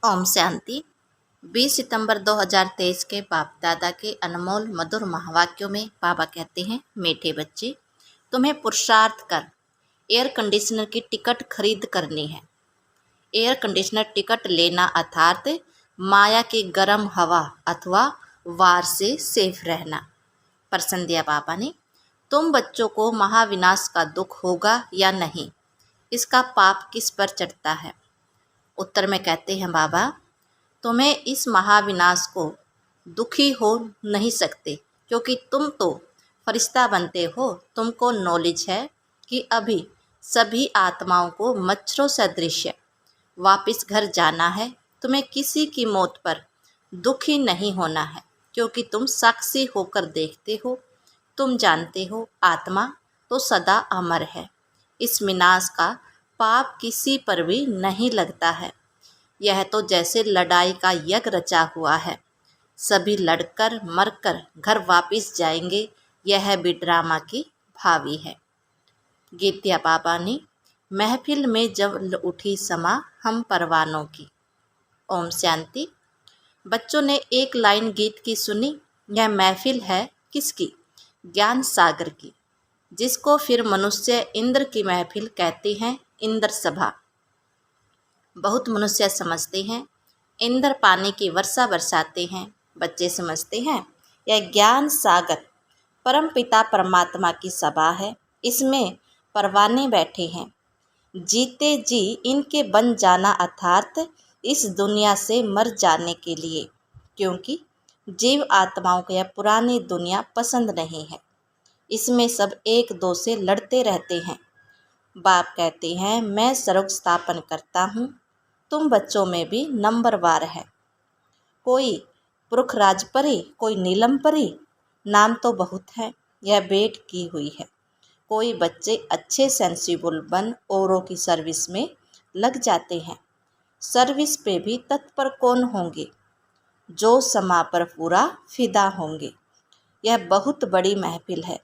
ओम शांति। 20 सितंबर 2023 के बाप दादा के अनमोल मधुर महावाक्यों में बाबा कहते हैं, मीठे बच्चे, तुम्हें पुरुषार्थ कर एयर कंडीशनर की टिकट खरीद करनी है। एयर कंडीशनर टिकट लेना अर्थात माया की गर्म हवा अथवा वार से सेफ रहना। प्रश्न दिया बाबा ने, तुम बच्चों को महाविनाश का दुख होगा या नहीं, इसका पाप किस पर चढ़ता है? उत्तर में कहते हैं बाबा, तुम्हें इस महाविनाश को दुखी हो नहीं सकते, क्योंकि तुम तो फरिश्ता बनते हो। तुमको नॉलेज है कि अभी सभी आत्माओं को मच्छरों सदृश वापस घर जाना है। तुम्हें किसी की मौत पर दुखी नहीं होना है, क्योंकि तुम साक्षी होकर देखते हो। तुम जानते हो आत्मा तो सदा अमर है। इस विनाश का पाप किसी पर भी नहीं लगता है। यह तो जैसे लड़ाई का यज्ञ रचा हुआ है। सभी लड़कर मरकर घर वापस जाएंगे। यह भी ड्रामा की भावी है। गीत दिया बाबा ने, महफिल में जब उठी समा हम परवानों की। ओम शांति। बच्चों ने एक लाइन गीत की सुनी। यह महफिल है किसकी? ज्ञान सागर की, जिसको फिर मनुष्य इंद्र की महफिल कहते हैं, इंद्र सभा। बहुत मनुष्य समझते हैं इंद्र पानी की वर्षा बरसाते हैं। बच्चे समझते हैं यह ज्ञान सागर परम पिता परमात्मा की सभा है। इसमें परवाने बैठे हैं। जीते जी इनके बन जाना अर्थात इस दुनिया से मर जाने के लिए, क्योंकि जीव आत्माओं को यह पुरानी दुनिया पसंद नहीं है। इसमें सब एक दो से लड़ते रहते हैं। बाप कहते हैं, मैं सर्व स्थापन करता हूँ। तुम बच्चों में भी नंबरवार है। कोई पुरखराज परी, कोई नीलम परी, नाम तो बहुत है, यह भेंट की हुई है। कोई बच्चे अच्छे सेंसिबल बन औरों की सर्विस में लग जाते हैं। सर्विस पे भी तत्पर कौन होंगे? जो समा पर पूरा फिदा होंगे। यह बहुत बड़ी महफिल है।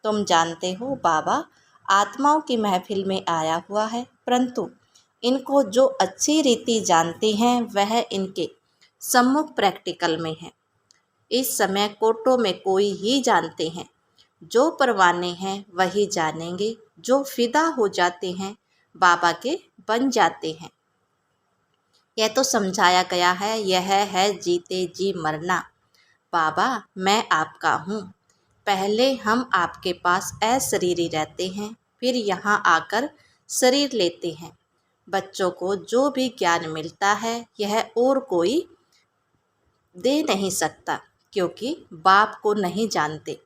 तुम जानते हो बाबा आत्माओं की महफिल में आया हुआ है, परंतु इनको जो अच्छी रीति जानते हैं वह इनके सम्मुख प्रैक्टिकल में है। इस समय कोर्टों में कोई ही जानते हैं। जो परवाने हैं वही जानेंगे। जो फिदा हो जाते हैं बाबा के बन जाते हैं। यह तो समझाया गया है। यह है जीते जी मरना। बाबा मैं आपका हूँ। पहले हम आपके पास अशरीरी रहते हैं, फिर यहाँ आकर शरीर लेते हैं। बच्चों को जो भी ज्ञान मिलता है यह और कोई दे नहीं सकता, क्योंकि बाप को नहीं जानते।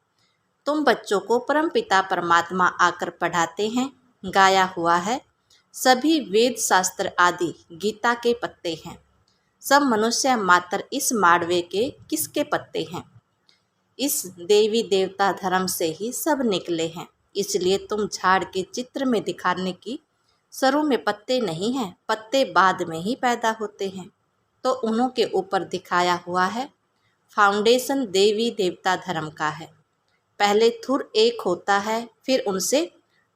तुम बच्चों को परमपिता परमात्मा आकर पढ़ाते हैं। गाया हुआ है, सभी वेद शास्त्र आदि गीता के पत्ते हैं। सब मनुष्य मात्र इस माड़वे के किसके पत्ते हैं? इस देवी देवता धर्म से ही सब निकले हैं। इसलिए तुम झाड़ के चित्र में दिखाने की सरों में पत्ते नहीं हैं, पत्ते बाद में ही पैदा होते हैं। तो उन्हों के ऊपर दिखाया हुआ है। फाउंडेशन देवी देवता धर्म का है। पहले थुर एक होता है, फिर उनसे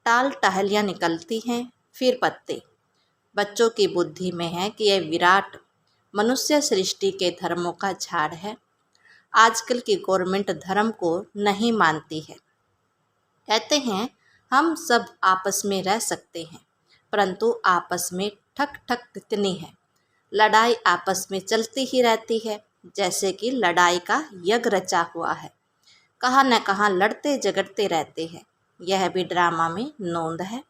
टाल टहलियाँ निकलती हैं, फिर पत्ते। बच्चों की बुद्धि में है कि यह विराट मनुष्य सृष्टि के धर्मों का झाड़ है। आजकल की गवर्नमेंट धर्म को नहीं मानती है। कहते हैं हम सब आपस में रह सकते हैं, परंतु आपस में ठक ठक कितनी है। लड़ाई आपस में चलती ही रहती है, जैसे कि लड़ाई का यज्ञ रचा हुआ है। कहाँ न कहाँ लड़ते झगड़ते रहते हैं। यह भी ड्रामा में नोंद है।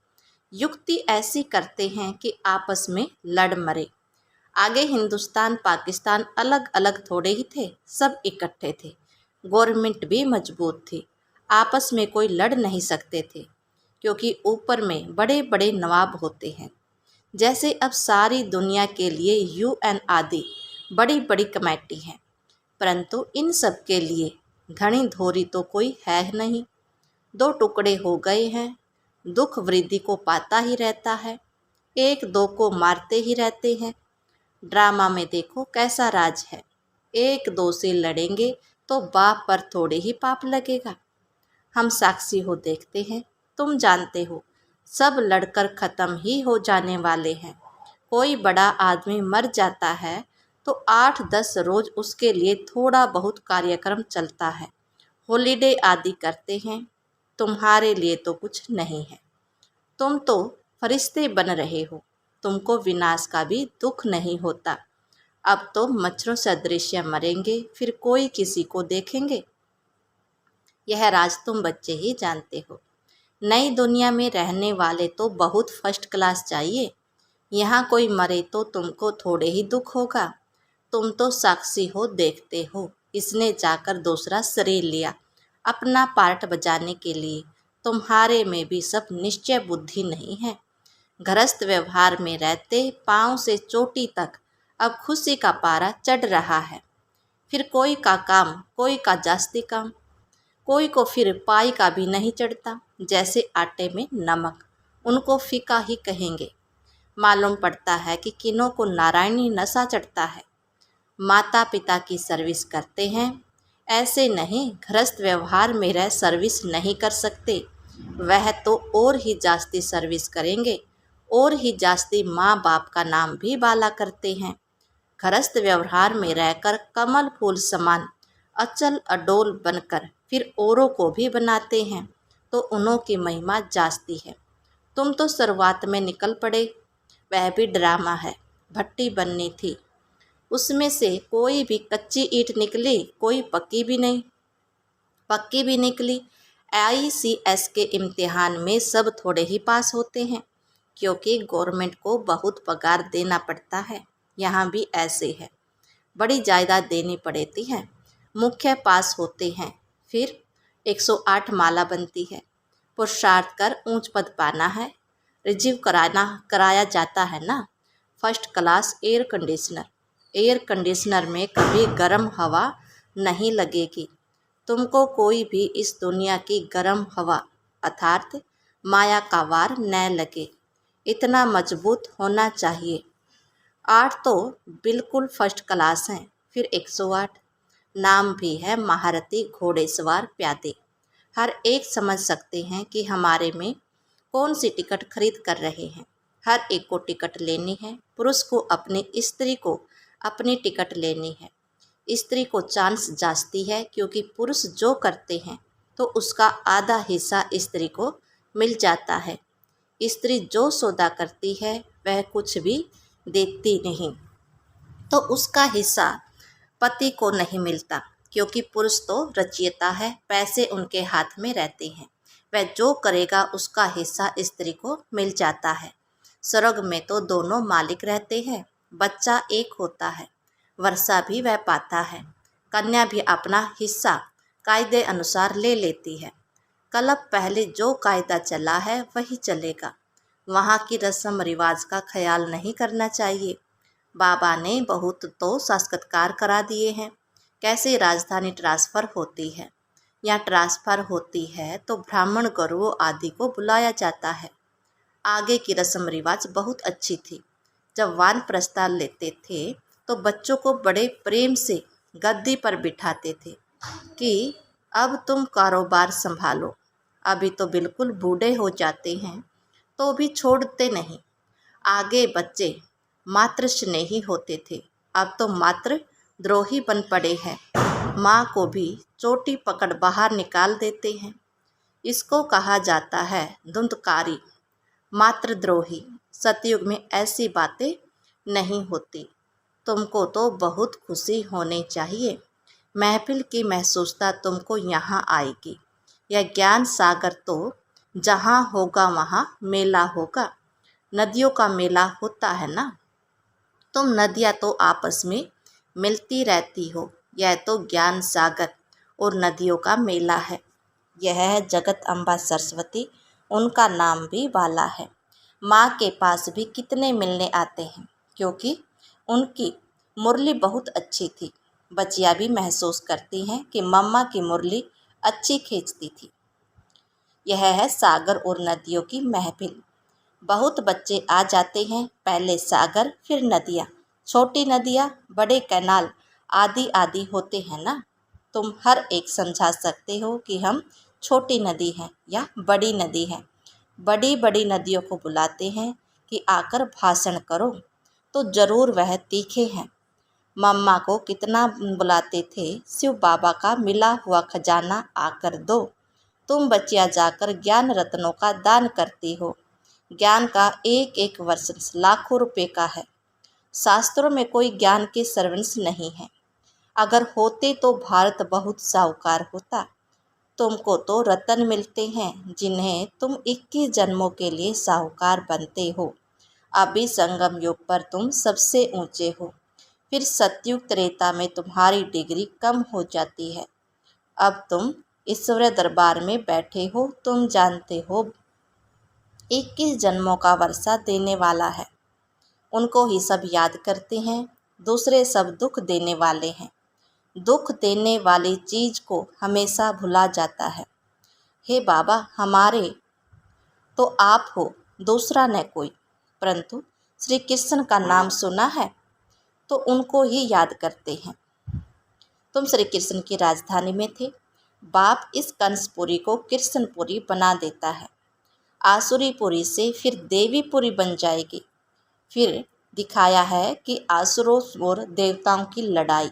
युक्ति ऐसी करते हैं कि आपस में लड़ मरे। आगे हिंदुस्तान पाकिस्तान अलग अलग थोड़े ही थे, सब इकट्ठे थे। गवर्नमेंट भी मजबूत थी। आपस में कोई लड़ नहीं सकते थे, क्योंकि ऊपर में बड़े बड़े नवाब होते हैं। जैसे अब सारी दुनिया के लिए UN आदि बड़ी बड़ी कमेटी है, परंतु इन सब के लिए धनी धोरी तो कोई है नहीं। दो टुकड़े हो गए हैं। दुख वृद्धि को पाता ही रहता है। एक दो को मारते ही रहते हैं। ड्रामा में देखो कैसा राज है। एक दो से लड़ेंगे तो बाप पर थोड़े ही पाप लगेगा। हम साक्षी हो देखते हैं। तुम जानते हो सब लड़कर ख़त्म ही हो जाने वाले हैं। कोई बड़ा आदमी मर जाता है तो 8-10 रोज उसके लिए थोड़ा बहुत कार्यक्रम चलता है, हॉलीडे आदि करते हैं। तुम्हारे लिए तो कुछ नहीं है। तुम तो फरिश्ते बन रहे हो, तुमको विनाश का भी दुख नहीं होता। अब तो मच्छरों सदृश मरेंगे, फिर कोई किसी को देखेंगे। यह राज तुम बच्चे ही जानते हो। नई दुनिया में रहने वाले तो बहुत फर्स्ट क्लास चाहिए। यहाँ कोई मरे तो तुमको थोड़े ही दुख होगा। तुम तो साक्षी हो, देखते हो। इसने जाकर दूसरा शरीर लिया अपना पार्ट बजाने के लिए। तुम्हारे में भी सब निश्चय बुद्धि नहीं है। गृहस्थ व्यवहार में रहते पाँव से चोटी तक अब खुशी का पारा चढ़ रहा है। फिर कोई का काम, कोई का जास्ती काम, कोई को फिर पाई का भी नहीं चढ़ता। जैसे आटे में नमक, उनको फीका ही कहेंगे। मालूम पड़ता है कि किन्हों को नारायणी नशा चढ़ता है। माता पिता की सर्विस करते हैं, ऐसे नहीं गृहस्थ व्यवहार में रह सर्विस नहीं कर सकते। वह तो और ही जास्ती सर्विस करेंगे, और ही जास्ती माँ बाप का नाम भी बाला करते हैं। गृहस्थ व्यवहार में रहकर कमल फूल समान अचल अडोल बनकर फिर औरों को भी बनाते हैं, तो उन्हों की महिमा जास्ती है। तुम तो शुरुआत में निकल पड़े, वह भी ड्रामा है। भट्टी बननी थी, उसमें से कोई भी कच्ची ईंट निकली, कोई पक्की भी नहीं। पक्की भी निकली। ICS के इम्तिहान में सब थोड़े ही पास होते हैं, क्योंकि गवर्नमेंट को बहुत पगार देना पड़ता है। यहाँ भी ऐसे है, बड़ी जायदाद देनी पड़ती है। मुख्य पास होते हैं, फिर 108 माला बनती है। पुरुषार्थ कर ऊंच पद पाना है। रिजीव कराया जाता है ना, first class air conditioner. Air conditioner में कभी गर्म हवा नहीं लगेगी। तुमको कोई भी इस दुनिया की गर्म हवा अर्थात माया का वार न लगे, इतना मजबूत होना चाहिए। 8 तो बिल्कुल फर्स्ट क्लास हैं, फिर 108। नाम भी है महारथी घोड़ेसवार प्यादे। हर एक समझ सकते हैं कि हमारे में कौन सी टिकट खरीद कर रहे हैं। हर एक को टिकट लेनी है। पुरुष को अपनी स्त्री को अपनी टिकट लेनी है। स्त्री को चांस जास्ती है, क्योंकि पुरुष जो करते हैं तो उसका आधा हिस्सा स्त्री को मिल जाता है। स्त्री जो सौदा करती है वह कुछ भी देती नहीं, तो उसका हिस्सा पति को नहीं मिलता, क्योंकि पुरुष तो रचयिता है, पैसे उनके हाथ में रहते हैं। वह जो करेगा उसका हिस्सा स्त्री को मिल जाता है। स्वर्ग में तो दोनों मालिक रहते हैं। बच्चा एक होता है, वर्षा भी वह पाता है। कन्या भी अपना हिस्सा कायदे अनुसार ले लेती है। कलब पहले जो कायदा चला है वही चलेगा। वहाँ की रस्म रिवाज का ख्याल नहीं करना चाहिए। बाबा ने बहुत तो साक्षात्कार करा दिए हैं। कैसे राजधानी ट्रांसफ़र होती है या ट्रांसफ़र होती है तो ब्राह्मण गुरुओं आदि को बुलाया जाता है। आगे की रस्म रिवाज बहुत अच्छी थी। जब वानप्रस्थ लेते थे तो बच्चों को बड़े प्रेम से गद्दी पर बिठाते थे कि अब तुम कारोबार संभालो। अभी तो बिल्कुल बूढ़े हो जाते हैं तो भी छोड़ते नहीं। आगे बच्चे मात्र स्नेही होते थे, अब तो मात्र द्रोही बन पड़े हैं। माँ को भी चोटी पकड़ बाहर निकाल देते हैं। इसको कहा जाता है धुंधकारी, मातृद्रोही। सतयुग में ऐसी बातें नहीं होती। तुमको तो बहुत खुशी होनी चाहिए। महफिल की महसूसता तुमको यहाँ आएगी। यह ज्ञान सागर तो जहाँ होगा वहाँ मेला होगा। नदियों का मेला होता है ना। तुम नदियाँ तो आपस में मिलती रहती हो। यह तो ज्ञान सागर और नदियों का मेला है। यह है जगत अम्बा सरस्वती, उनका नाम भी बाला है। माँ के पास भी कितने मिलने आते हैं, क्योंकि उनकी मुरली बहुत अच्छी थी। बच्चियाँ भी महसूस करती हैं कि मम्मा की मुरली अच्छी खींचती थी। यह है सागर और नदियों की महफिल। बहुत बच्चे आ जाते हैं, पहले सागर फिर नदियाँ, छोटी नदियाँ, बड़े कैनाल आदि आदि होते हैं ना। तुम हर एक समझा सकते हो कि हम छोटी नदी हैं या बड़ी नदी हैं। बड़ी बड़ी नदियों को बुलाते हैं कि आकर भाषण करो। तो जरूर वह तीखे हैं। मम्मा को कितना बुलाते थे, शिव बाबा का मिला हुआ खजाना आकर दो। तुम बच्चियां जाकर ज्ञान रत्नों का दान करती हो। ज्ञान का एक एक वर्ष लाखों रुपए का है। शास्त्रों में कोई ज्ञान के सर्वंस नहीं है। अगर होते तो भारत बहुत साहूकार होता। तुमको तो रत्न मिलते हैं जिन्हें तुम 21 जन्मों के लिए साहूकार बनते हो। अभी संगम युग पर तुम सबसे ऊंचे हो, फिर सतयुग त्रेता में तुम्हारी डिग्री कम हो जाती है। अब तुम ईश्वर दरबार में बैठे हो। तुम जानते हो 21 जन्मों का वर्षा देने वाला है। उनको ही सब याद करते हैं, दूसरे सब दुख देने वाले हैं। दुख देने वाली चीज को हमेशा भुला जाता है। हे बाबा, हमारे तो आप हो, दूसरा न कोई। परंतु श्री कृष्ण का नाम सुना है तो उनको ही याद करते हैं। तुम श्री कृष्ण की राजधानी में थे। बाप इस कंसपुरी को कृष्णपुरी बना देता है। आसुरीपुरी से फिर देवीपुरी बन जाएगी। फिर दिखाया है कि आसुरों और देवताओं की लड़ाई,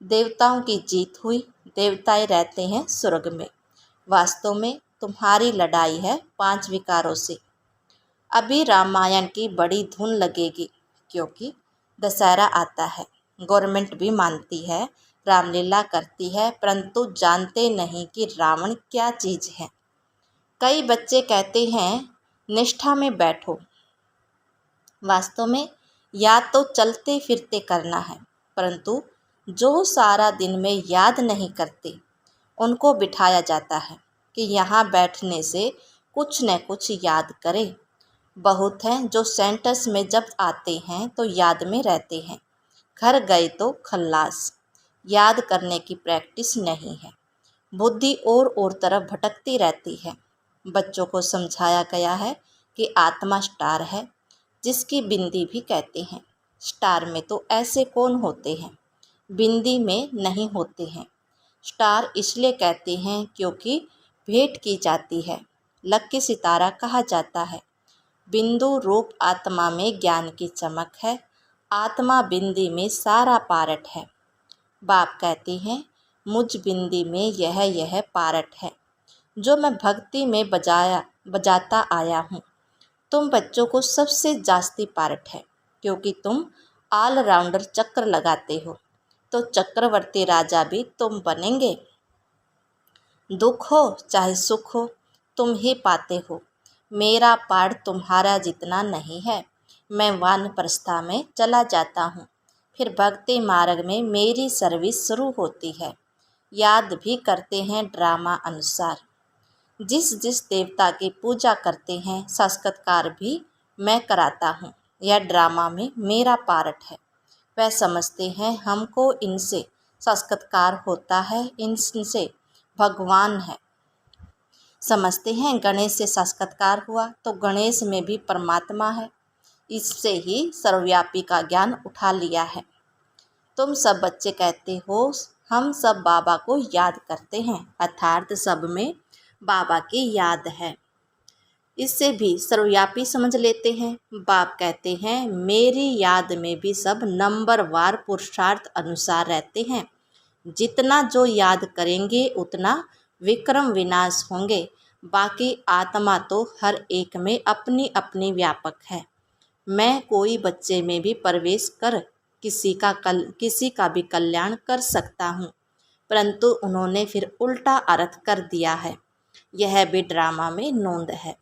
देवताओं की जीत हुई, देवताएं रहते हैं स्वर्ग में। वास्तव में तुम्हारी लड़ाई है 5 विकारों से। अभी रामायण की बड़ी धुन लगेगी, क्योंकि दशहरा आता है। गवर्नमेंट भी मानती है, रामलीला करती है, परंतु जानते नहीं कि रावण क्या चीज़ है। कई बच्चे कहते हैं निष्ठा में बैठो। वास्तव में या तो चलते फिरते करना है, परंतु जो सारा दिन में याद नहीं करते उनको बिठाया जाता है कि यहाँ बैठने से कुछ न कुछ याद करें। बहुत हैं जो सेंटर्स में जब आते हैं तो याद में रहते हैं, घर गए तो खल्लास। याद करने की प्रैक्टिस नहीं है। बुद्धि और तरफ भटकती रहती है। बच्चों को समझाया गया है कि आत्मा स्टार है, जिसकी बिंदी भी कहते हैं। स्टार में तो ऐसे कौन होते हैं, बिंदी में नहीं होते हैं। स्टार इसलिए कहते हैं क्योंकि भेंट की जाती है। लक्की सितारा कहा जाता है। बिंदु रूप आत्मा में ज्ञान की चमक है। आत्मा बिंदी में सारा पारट है। बाप कहते हैं मुझ बिंदी में यह पारट है जो मैं भक्ति में बजाता आया हूँ। तुम बच्चों को सबसे जास्ती पारट है, क्योंकि तुम ऑलराउंडर चक्र लगाते हो। तो चक्रवर्ती राजा भी तुम बनेंगे। दुख हो चाहे सुख हो, तुम ही पाते हो। मेरा पाठ तुम्हारा जितना नहीं है। मैं वानप्रस्था में चला जाता हूँ, फिर भक्ति मार्ग में मेरी सर्विस शुरू होती है। याद भी करते हैं ड्रामा अनुसार। जिस जिस देवता की पूजा करते हैं साक्षात्कार भी मैं कराता हूँ। यह ड्रामा में मेरा पार्ट है। वह समझते हैं हमको इनसे साक्षात्कार होता है, इनसे भगवान है। समझते हैं गणेश से साक्षात्कार हुआ तो गणेश में भी परमात्मा है। इससे ही सर्वव्यापी का ज्ञान उठा लिया है। तुम सब बच्चे कहते हो हम सब बाबा को याद करते हैं, अर्थात सब में बाबा की याद है। इससे भी सर्वव्यापी समझ लेते हैं। बाप कहते हैं मेरी याद में भी सब नंबरवार पुरुषार्थ अनुसार रहते हैं। जितना जो याद करेंगे उतना विक्रम विनाश होंगे। बाकी आत्मा तो हर एक में अपनी अपनी व्यापक है। मैं कोई बच्चे में भी प्रवेश कर किसी का भी कल्याण कर सकता हूँ, परंतु उन्होंने फिर उल्टा अर्थ कर दिया है। यह भी ड्रामा में नोंद है।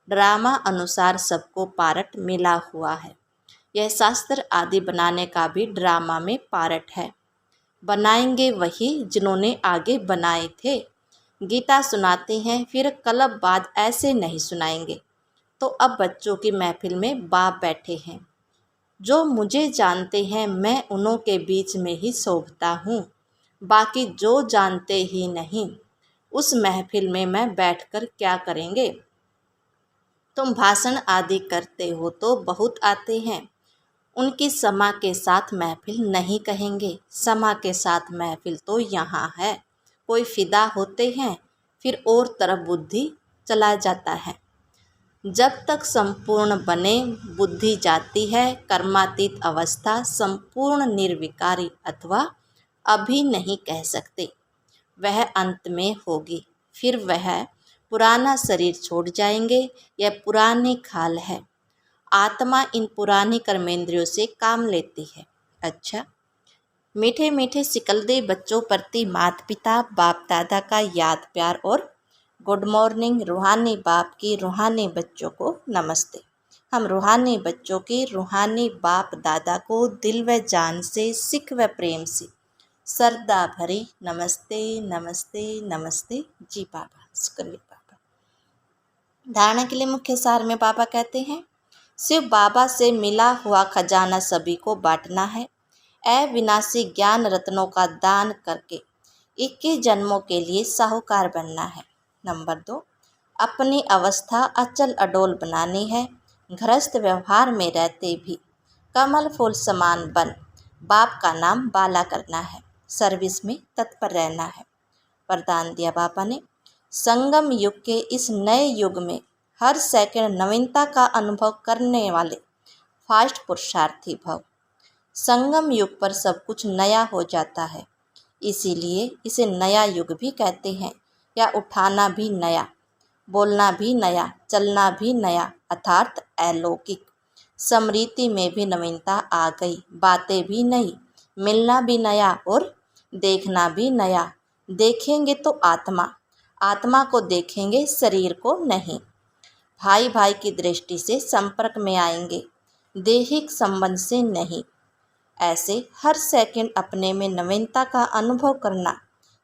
ड्रामा अनुसार सबको पार्ट मिला हुआ है। यह शास्त्र आदि बनाने का भी ड्रामा में पार्ट है। बनाएंगे वही जिन्होंने आगे बनाए थे। गीता सुनाते हैं, फिर कलब बाद ऐसे नहीं सुनाएंगे। तो अब बच्चों की महफिल में बाप बैठे हैं। जो मुझे जानते हैं मैं उन्हों के बीच में ही शोभता हूँ। बाकी जो जानते ही नहीं उस महफिल में मैं बैठकर क्या करेंगे। तुम भाषण आदि करते हो तो बहुत आते हैं। उनकी समा के साथ महफिल नहीं कहेंगे। समा के साथ महफिल तो यहाँ है। कोई फिदा होते हैं, फिर और तरफ बुद्धि चला जाता है। जब तक संपूर्ण बने बुद्धि जाती है, कर्मातीत अवस्था संपूर्ण निर्विकारी अथवा अभी नहीं कह सकते, वह अंत में होगी। फिर वह पुराना शरीर छोड़ जाएंगे। यह पुराने खाल है। आत्मा इन पुरानी कर्मेंद्रियों से काम लेती है। अच्छा, मीठे मीठे सिकलदे बच्चों प्रति माता पिता बाप दादा का याद प्यार और गुड मॉर्निंग। रूहानी बाप की रूहानी बच्चों को नमस्ते। हम रूहानी बच्चों के रूहानी बाप दादा को दिल व जान से, सिख व प्रेम से श्रद्धा भरी नमस्ते नमस्ते नमस्ते। जी बाबा, शुक्रिया बाबा। धारणा के लिए मुख्य सार में बाबा कहते हैं, शिव बाबा से मिला हुआ खजाना सभी को बांटना है। अविनाशी ज्ञान रत्नों का दान करके 21 जन्मों के लिए साहूकार बनना है। नंबर 2, अपनी अवस्था अचल अडोल बनानी है। गृहस्थ व्यवहार में रहते भी कमल फूल समान बन बाप का नाम बाला करना है। सर्विस में तत्पर रहना है। वरदान दिया बाबा ने, संगम युग के इस नए युग में हर सेकंड नवीनता का अनुभव करने वाले फास्ट पुरुषार्थी भव। संगम युग पर सब कुछ नया हो जाता है, इसीलिए इसे नया युग भी कहते हैं। या उठाना भी नया, बोलना भी नया, चलना भी नया, अर्थात अलौकिक। स्मृति में भी नवीनता आ गई, बातें भी नई, मिलना भी नया और देखना भी नया। देखेंगे तो आत्मा, आत्मा को देखेंगे, शरीर को नहीं। भाई भाई की दृष्टि से संपर्क में आएंगे, दैहिक संबंध से नहीं। ऐसे हर सेकंड अपने में नवीनता का अनुभव करना।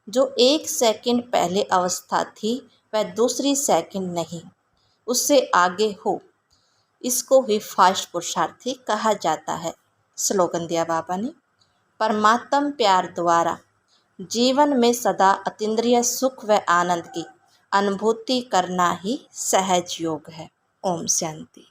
जो एक सेकंड पहले अवस्था थी वह दूसरी सेकंड नहीं, उससे आगे हो, इसको ही फास्ट पुरुषार्थी कहा जाता है। स्लोगन दिया बाबा ने, परमात्म प्यार द्वारा जीवन में सदा अतीन्द्रिय सुख व आनंद की अनुभूति करना ही सहज योग है। ओम शांति।